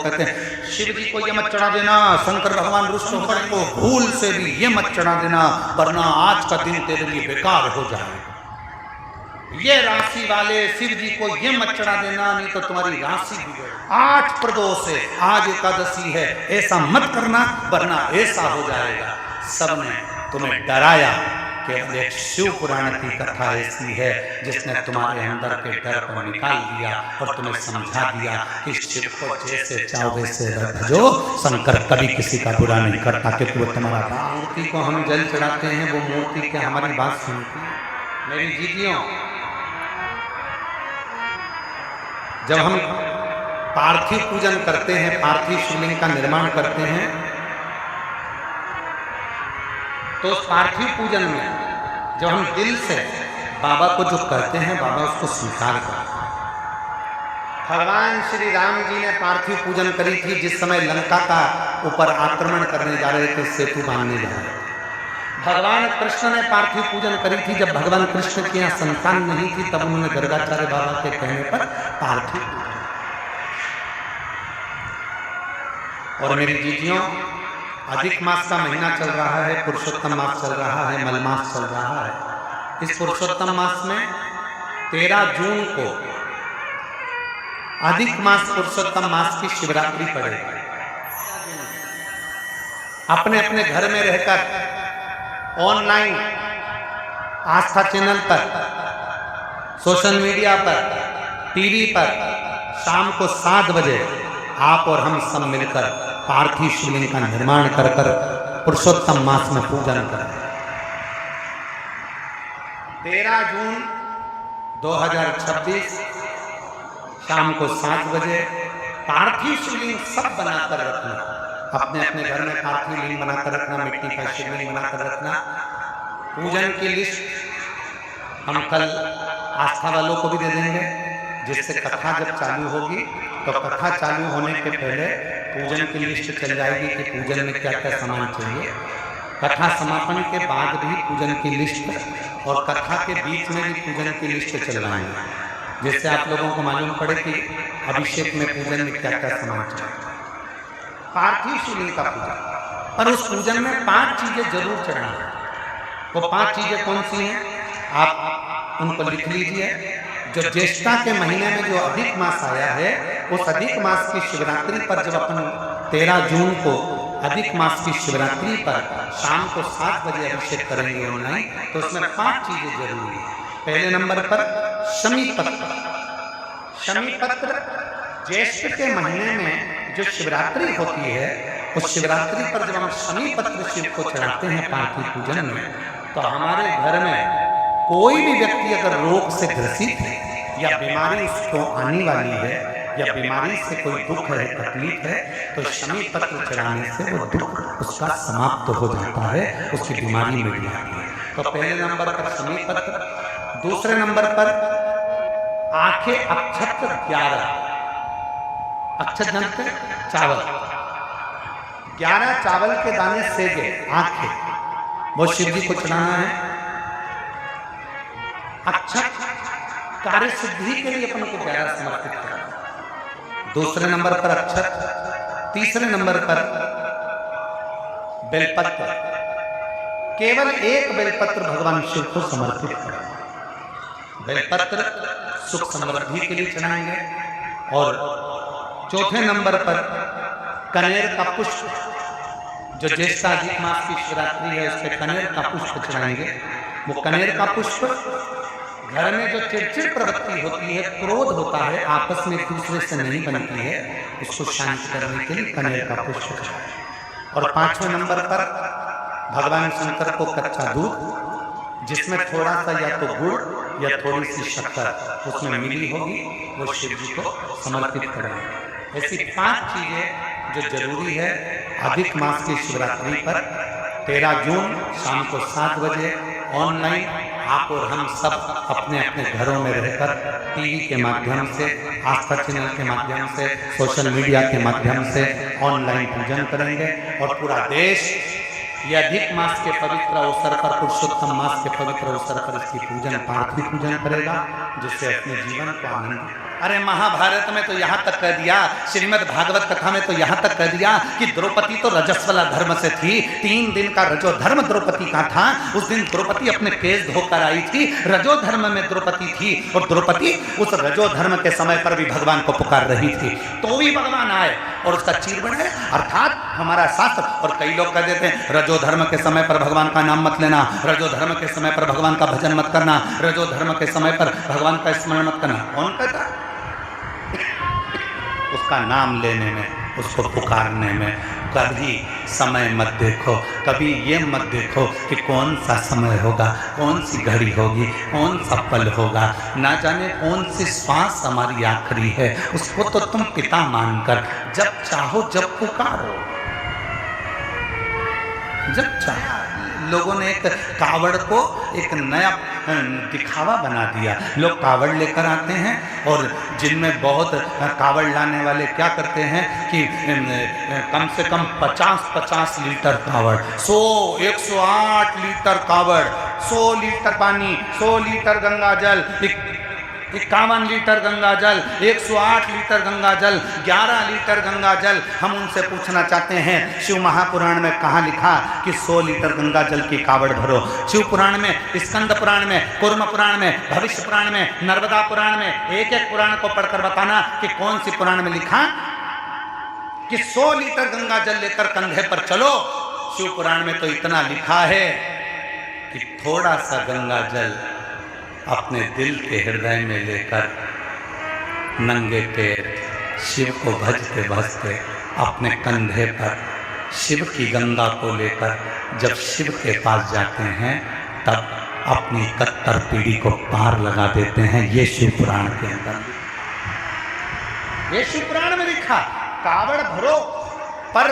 कहते हैं शिव जी को ये मत चढ़ा देना, शंकर भगवान रुष्ट होकर को भूल से भी ये मत चढ़ा देना, वरना आज का दिन तेरे लिए बेकार हो जाएगा। ये राशि वाले शिव जी को ये मत चढ़ा देना, नहीं तो तुम्हारी राशि बिगड़े। 8 प्रदोष है, आज एकादशी है, ऐसा मत करना वरना ऐसा हो जाएगा। सबने तुम्हें डराया। केवल एक शिव पुराण की कथा ऐसी है जिसने तुम्हारे अंदर के डर को निकाल दिया और तुम्हें समझा दिया कि शिव को जैसे चाहो वैसे भजो, शंकर कभी किसी का बुरा नहीं करता, क्योंकि वो तुम्हारा मूर्ति को हम जल चढ़ाते हैं, वो मूर्ति क्या हमारी बात सुनती है? मेरी जीतियों, जब हम पार्थिव पूजन करते हैं, पार्थिव शिवलिंग का निर्माण करते हैं, तो उस पार्थिव पूजन में जब हम दिल से बाबा को जो करते हैं, बाबा उसको स्वीकार करते हैं। भगवान श्री राम जी ने पार्थिव पूजन करी थी जिस समय लंका का ऊपर आक्रमण करने जा रहे थे, सेतु बांधने जा रहे थे। भगवान कृष्ण ने पार्थिव पूजन करी थी जब भगवान कृष्ण के यहाँ संतान नहीं थी, तब उन्होंने गर्गाचार्य बाबा के कहने पर पार्थिव पूजन। और मेरी जीजियों, अधिक मास का महीना चल रहा है, पुरुषोत्तम मास चल रहा है, मलमास चल रहा है। इस पुरुषोत्तम मास में 13 जून को अधिक मास पुरुषोत्तम मास की शिवरात्रि पड़ेगी। अपने अपने घर में रहकर ऑनलाइन आस्था चैनल पर, सोशल मीडिया पर, टीवी पर शाम को 7 बजे आप और हम सब मिलकर पार्थिव शिवलिंग का निर्माण कर कर पुरुषोत्तम मास में पूजन करें। 13 जून 2026 शाम को 7 बजे पार्थिव शिवलिंग सब बनाकर रखना। अपने अपने घर में पार्थिव लिंग बनाकर रखना, मिट्टी का शिवलिंग बनाकर रखना। पूजन की लिस्ट हम कल आस्था वालों को भी दे देंगे, जिससे कथा जब चालू होगी तो कथा चालू होने के पहले पूजन की लिस्ट चल जाएगी कि पूजन में क्या क्या सामान चाहिए। कथा समापन के बाद भी पूजन की लिस्ट और कथा के बीच में भी पूजन की लिस्ट चलवाएंगे, जिससे आप लोगों को मालूम पड़े कि अभिषेक में पूजन में क्या क्या सामान चाहिए। पार्थिव शिवलिंग का पूजन, पर उस पूजन में 5 चीजें जरूर चढ़ना है। वो 5 चीजें कौन सी हैं आप उनको लिख लीजिए। जो ज्येष्ठा के महीने में जो अधिक मास आया है, उस अधिक मास की शिवरात्रि पर जब अपन 13 जून को अधिक मास की शिवरात्रि पर शाम को 7 बजे अभिषेक करेंगे ऑनलाइन, तो उसमें 5 चीजें जरूरी है। पहले नंबर पर शमी पत्र। शमी पत्र ज्येष्ठ के महीने में जो शिवरात्रि होती है, उस शिवरात्रि पर जब हम शमी पत्र शिव को चढ़ाते हैं पार्थिव पूजन में, तो हमारे घर में कोई भी व्यक्ति अगर रोग से ग्रसित है या बीमारी उसको आने वाली है या बीमारी से कोई दुख है, तकलीफ है, तो शमी पत्र चढ़ाने से वो दुख उसका समाप्त हो जाता है, उसकी बीमारी मिट जाती है। तो पहले नंबर पर शमी पत्र। दूसरे नंबर पर आंखें अक्षत 11। अक्षत जानते हैं? चावल 11 चावल के दाने सेजे आंखें, वो शिव जी को चढ़ाना है। अक्षत कार्य सिद्धि के लिए अपन को 11 समर्पित करना। दूसरे नंबर पर अक्षत। तीसरे नंबर पर बेलपत्र। केवल एक बेलपत्र भगवान शिव को समर्पित करना। बेलपत्र सुख समृद्धि के लिए चढ़ाएंगे। और चौथे नंबर पर कनेर का पुष्प। जो ज्येष्ठा अधिक मास की शिवरात्रि है, उस पर कनेर का पुष्प चढ़ाएंगे। वो कनेर का पुष्प घर में जो चिड़चिड़ प्रवृत्ति होती है, क्रोध होता है, आपस में एक दूसरे से नहीं बनती है, उसको शांत करने के लिए कनेर का पुष्प चढ़ाएं। और 5वें नंबर पर भगवान शंकर को कच्चा दूध, जिसमें थोड़ा सा या तो गुड़ या थोड़ी सी शक्कर उसमें मिली होगी, वो शिव जी को समर्पित करेंगे। ऐसी 5 चीजें जो जरूरी है अधिक मास की शिवरात्रि पर 13 जून शाम को 7 बजे ऑनलाइन आप और हम सब अपने अपने घरों में रहकर टीवी के माध्यम से, आस्था चैनल के माध्यम से, सोशल मीडिया के माध्यम से ऑनलाइन पूजन करेंगे। और पूरा देश ये अधिक मास के पवित्र अवसर पर, पुरुषोत्तम मास के पवित्र अवसर पर इसकी पूजन, पार्थिव पूजन करेगा, जिससे अपने जीवन को आनंद अरे महाभारत में तो यहाँ तक कह दिया, श्रीमद् भागवत कथा में तो यहाँ तक कह दिया कि द्रौपदी तो रजस्वला धर्म से थी। 3 दिन का रजो धर्म द्रौपदी का था। उस दिन द्रौपदी अपने केस धोकर आई थी, रजो धर्म में द्रौपदी थी। और द्रौपदी उस रजो धर्म के समय पर भी भगवान को पुकार रही थी, तो भी भगवान आए और उसका चीर बनाए। अर्थात हमारा शास्त्र, और कई लोग कह देते हैं रजो धर्म के समय पर भगवान का नाम मत लेना, रजो धर्म के समय पर भगवान का भजन मत करना, रजो धर्म के समय पर भगवान का स्मरण मत करना। कौन कहता? उसका नाम लेने में, उसको पुकारने में कभी समय मत देखो, कभी ये मत देखो कि कौन सा समय होगा, कौन सी घड़ी होगी, कौन सा पल होगा, ना जाने कौन सी श्वास हमारी आखिरी है। उसको तो तुम पिता मानकर जब चाहो जब पुकारो, जब चाहो। लोगों ने एक कावड़ को एक नया दिखावा बना दिया। लोग कावड़ लेकर आते हैं और जिनमें बहुत कावड़ लाने वाले क्या करते हैं कि कम से कम 50-50 लीटर कावड़, 108 लीटर कावड़, 100 लीटर पानी, 100 लीटर गंगा जल, 51 लीटर गंगा जल, 108 लीटर गंगा जल, 11 लीटर गंगा जल। हम उनसे पूछना चाहते हैं शिव महापुराण में कहाँ लिखा कि 100 लीटर गंगा जल की कावड़ भरो? शिव पुराण में, स्कंद पुराण में, कूर्म पुराण में, भविष्य पुराण में, नर्मदा पुराण में, एक एक पुराण को पढ़कर बताना कि कौन सी पुराण में लिखा कि 100 लीटर गंगा जल लेकर कंधे पर चलो। शिव पुराण में तो इतना लिखा है कि थोड़ा सा गंगा जल अपने दिल के हृदय में लेकर नंगे पैर शिव को भजते भजते अपने कंधे पर शिव की गंगा को लेकर जब शिव के पास जाते हैं तब अपनी कत्तर पीढ़ी को पार लगा देते हैं। ये शिव पुराण के अंदर, ये शिव पुराण में लिखा। कावड़ भरो, पर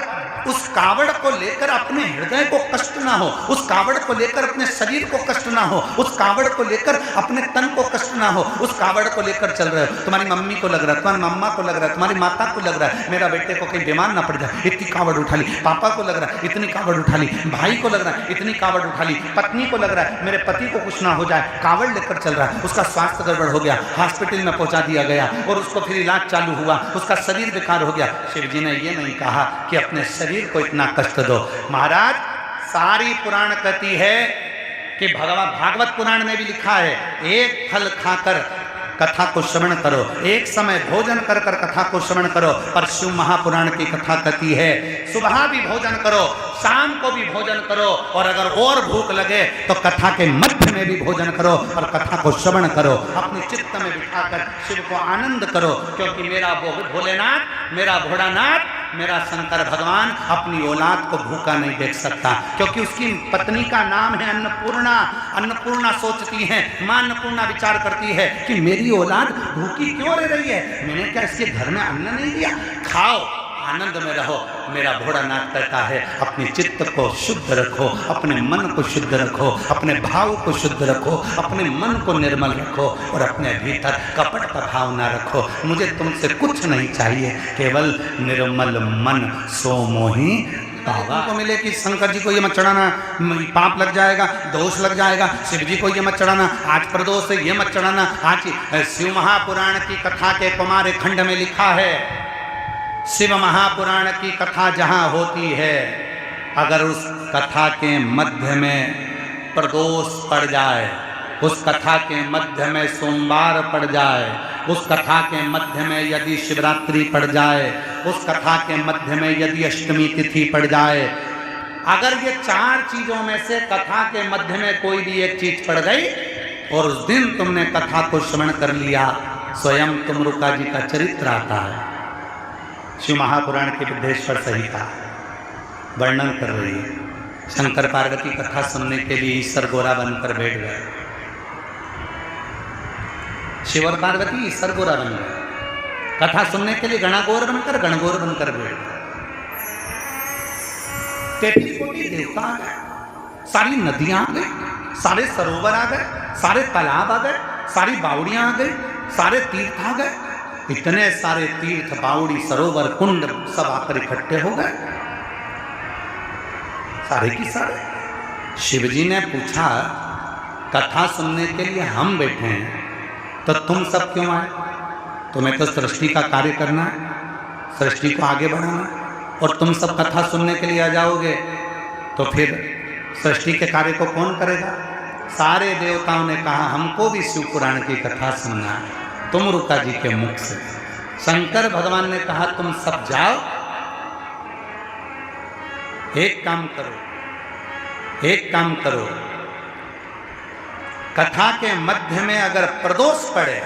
उस कावड़ को लेकर अपने हृदय को कष्ट ना हो, उस कावड़ को लेकर अपने शरीर को कष्ट ना हो, उस कावड़ को लेकर अपने तन को कष्ट ना हो। उस कावड़ को लेकर चल रहे हो, तुम्हारी मम्मी को लग रहा है, तुम्हारी मम्मा को लग रहा है, तुम्हारी माता को लग रहा है मेरा बेटे को कहीं बीमार ना पड़ जाए, इतनी कावड़ उठा ली। पापा को लग रहा है इतनी कावड़ उठा ली, भाई को लग रहा है इतनी कावड़ उठा ली, पत्नी को लग रहा है मेरे पति को कुछ ना हो जाए, कावड़ लेकर चल रहा है। उसका स्वास्थ्य गड़बड़ हो गया, हॉस्पिटल में पहुंचा दिया गया और उसको फिर इलाज चालू हुआ, उसका शरीर बेकार हो गया। शिव जी ने ये नहीं कहा कि अपने शरीर को इतना कष्ट दो। महाराज, सारी पुराण कहती है कि भागवत पुराण में भी लिखा है, एक फल खाकर कथा को श्रवण करो, एक समय भोजन कर कर कथा को श्रवण करो। पर शिव महापुराण की कथा कहती है सुबह भी भोजन करो, शाम को भी भोजन करो, और अगर और भूख लगे तो कथा के मध्य में भी भोजन करो और कथा को श्रवण करो। अपने चित्त में बिठाकर शिव को आनंद करो, क्योंकि मेरा भोलेनाथ, मेरा भोलानाथ, मेरा शंकर भगवान अपनी औलाद को भूखा नहीं देख सकता, क्योंकि उसकी पत्नी का नाम है अन्नपूर्णा। अन्नपूर्णा सोचती है, मां अन्नपूर्णा विचार करती है कि मेरी औलाद भूखी क्यों रह रही है, मैंने क्या इसके घर में अन्न नहीं दिया? खाओ, आनंद में रहो। मेरा भोलानाथ कहता है अपने चित्त को शुद्ध रखो, अपने मन को शुद्ध रखो, अपने भाव को शुद्ध रखो, अपने मन को निर्मल रखो और अपने भीतर कपट का भाव ना रखो। मुझे तुमसे कुछ नहीं चाहिए, केवल निर्मल मन सो मोही पावा। को मिले कि शंकर जी को ये मत चढ़ाना, पाप लग जाएगा, दोष लग जाएगा, शिव जी को ये मत चढ़ाना, आज प्रदोष है, ये मत चढ़ाना। आज शिव महापुराण की कथा के कुमार खंड में लिखा है, शिव महापुराण की कथा जहाँ होती है, अगर उस कथा के मध्य में प्रदोष पड़ जाए, उस कथा के मध्य में सोमवार पड़ जाए, उस कथा के मध्य में यदि शिवरात्रि पड़ जाए, उस कथा के मध्य में यदि अष्टमी तिथि पड़ जाए, अगर ये 4 चीजों में से कथा के मध्य में कोई भी एक चीज पड़ गई और उस दिन तुमने कथा को श्रवण कर लिया, स्वयं तुमरुका जी का चरित्र आता है। शिव महापुराण के विद्येश्वर संहिता वर्णन कर रही है। शंकर पार्वती कथा सुनने के लिए ईश्वर गोरा बनकर बैठ गए। शिव और पार्वती ईश्वर गोरा बन गए, कथा सुनने के लिए गणगौर बनकर बैठ गए। 33 कोटि देवता आ गए, सारी नदियां आ गई, सारे सरोवर आ गए, सारे तालाब आ गए, सारी बावड़ियां आ गई, सारे तीर्थ आ गए। इतने सारे तीर्थ, बावड़ी, सरोवर, कुंड सब आकर इकट्ठे हो गए, सारे की सारे। शिव जी ने पूछा, कथा सुनने के लिए हम बैठे हैं तो तुम सब क्यों आए? तुम्हें तो सृष्टि का कार्य करना है, सृष्टि को आगे बढ़ाना, और तुम सब कथा सुनने के लिए आ जाओगे तो फिर सृष्टि के कार्य को कौन करेगा? सारे देवताओं ने कहा हमको भी शिव पुराण की कथा सुनना है, तुम रुका जी के मुख से। शंकर भगवान ने कहा तुम सब जाओ, एक काम करो, कथा के मध्य में अगर प्रदोष पड़े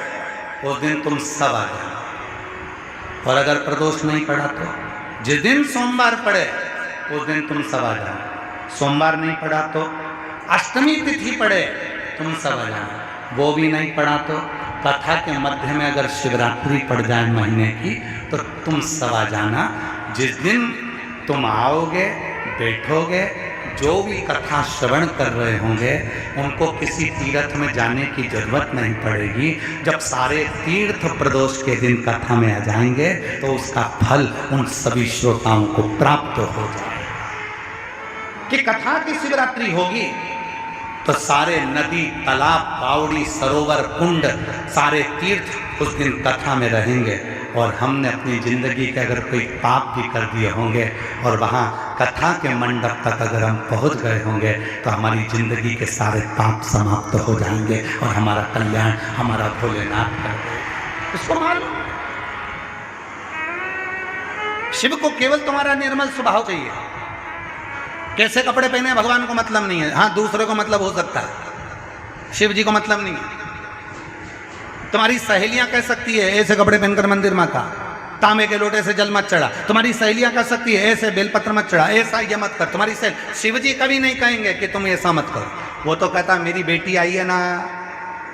उस दिन तुम सब आ जाओ, और अगर प्रदोष नहीं पड़ा तो जिस दिन सोमवार पड़े उस दिन तुम सब आ जाओ। सोमवार नहीं पड़ा तो अष्टमी तिथि पड़े तुम सब आ जाओ, वो भी नहीं पड़ा तो कथा के मध्य में अगर शिवरात्रि पड़ जाए महीने की तो तुम सब आ जाना। जिस दिन तुम आओगे बैठोगे, जो भी कथा श्रवण कर रहे होंगे उनको किसी तीर्थ में जाने की जरूरत नहीं पड़ेगी। जब सारे तीर्थ प्रदोष के दिन कथा में आ जाएंगे तो उसका फल उन सभी श्रोताओं को प्राप्त हो जाए। कि कथा की शिवरात्रि होगी तो सारे नदी, तालाब, बावड़ी, सरोवर, कुंड, सारे तीर्थ उस दिन कथा में रहेंगे। और हमने अपनी जिंदगी के अगर कोई पाप भी कर दिए होंगे और वहाँ कथा के मंडप तक अगर हम पहुँच गए होंगे तो हमारी जिंदगी के सारे पाप समाप्त हो जाएंगे और हमारा कल्याण हमारा भोलेनाथ कर देगा। इसको मालूम, शिव को केवल तुम्हारा निर्मल स्वभाव चाहिए। कैसे कपड़े पहने भगवान को मतलब नहीं है, हाँ दूसरे को मतलब हो सकता है, शिव जी को मतलब नहीं है। तुम्हारी सहेलियां कह सकती है ऐसे कपड़े पहनकर मंदिर में आता, तांबे के लोटे से जल मत चढ़ा। तुम्हारी सहेलियां कह सकती है ऐसे बेलपत्र मत चढ़ा, ऐसा ये मत कर। तुम्हारी सहेली, शिव जी कभी नहीं कहेंगे कि तुम ऐसा मत करो। वो तो कहता मेरी बेटी आई है ना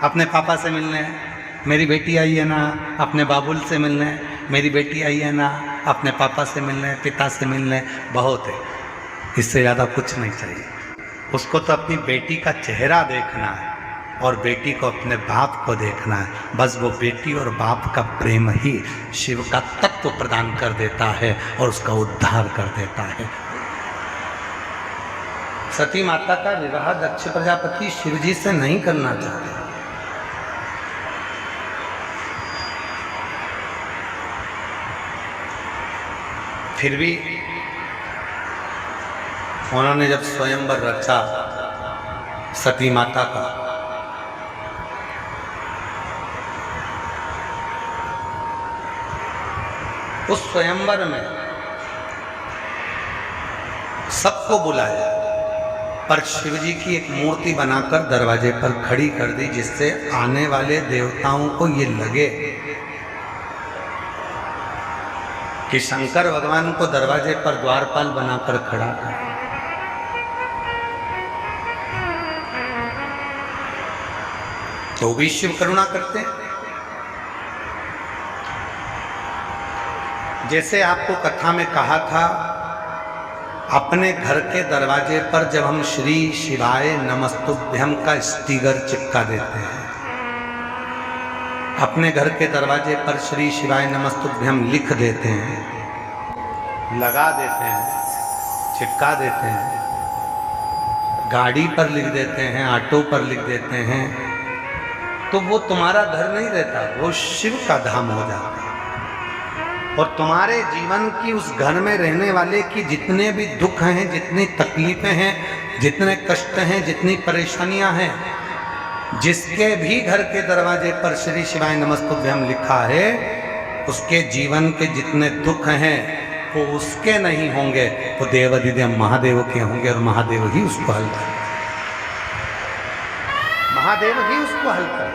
अपने पापा से मिलने, मेरी बेटी आई है ना अपने बाबुल से मिलने, मेरी बेटी आई है ना अपने पापा से मिलने, पिता से मिलने, बहुत है, इससे ज़्यादा कुछ नहीं चाहिए। उसको तो अपनी बेटी का चेहरा देखना है और बेटी को अपने बाप को देखना है। बस वो बेटी और बाप का प्रेम ही शिव का तत्व प्रदान कर देता है और उसका उद्धार कर देता है। सती माता का विवाह दक्ष प्रजापति शिव जी से नहीं करना चाहते, फिर भी उन्होंने जब स्वयंवर रचा सती माता का, उस स्वयंवर में सबको बुलाया पर शिव जी की एक मूर्ति बनाकर दरवाजे पर खड़ी कर दी, जिससे आने वाले देवताओं को ये लगे कि शंकर भगवान को दरवाजे पर द्वारपाल बनाकर खड़ा कर। तो भी शिव करुणा करते हैं। जैसे आपको कथा में कहा था, अपने घर के दरवाजे पर जब हम श्री शिवाय नमस्तुभ्यम का स्टिकर चिपका देते हैं, अपने घर के दरवाजे पर श्री शिवाय नमस्तुभ्यम लिख देते हैं, लगा देते हैं, चिपका देते हैं, गाड़ी पर लिख देते हैं, ऑटो पर लिख देते हैं, तो वो तुम्हारा घर नहीं रहता, वो शिव का धाम हो जाता है। और तुम्हारे जीवन की उस घर में रहने वाले की जितने भी दुख हैं, जितनी तकलीफें हैं, जितने कष्ट हैं, जितनी परेशानियां हैं, जिसके भी घर के दरवाजे पर श्री शिवाय नमस्तुभ्यम लिखा है, उसके जीवन के जितने दुख हैं वो उसके नहीं होंगे, वो देवाधिदेव महादेव के होंगे और महादेव ही उसको हल करें, महादेव ही उसको हल करें।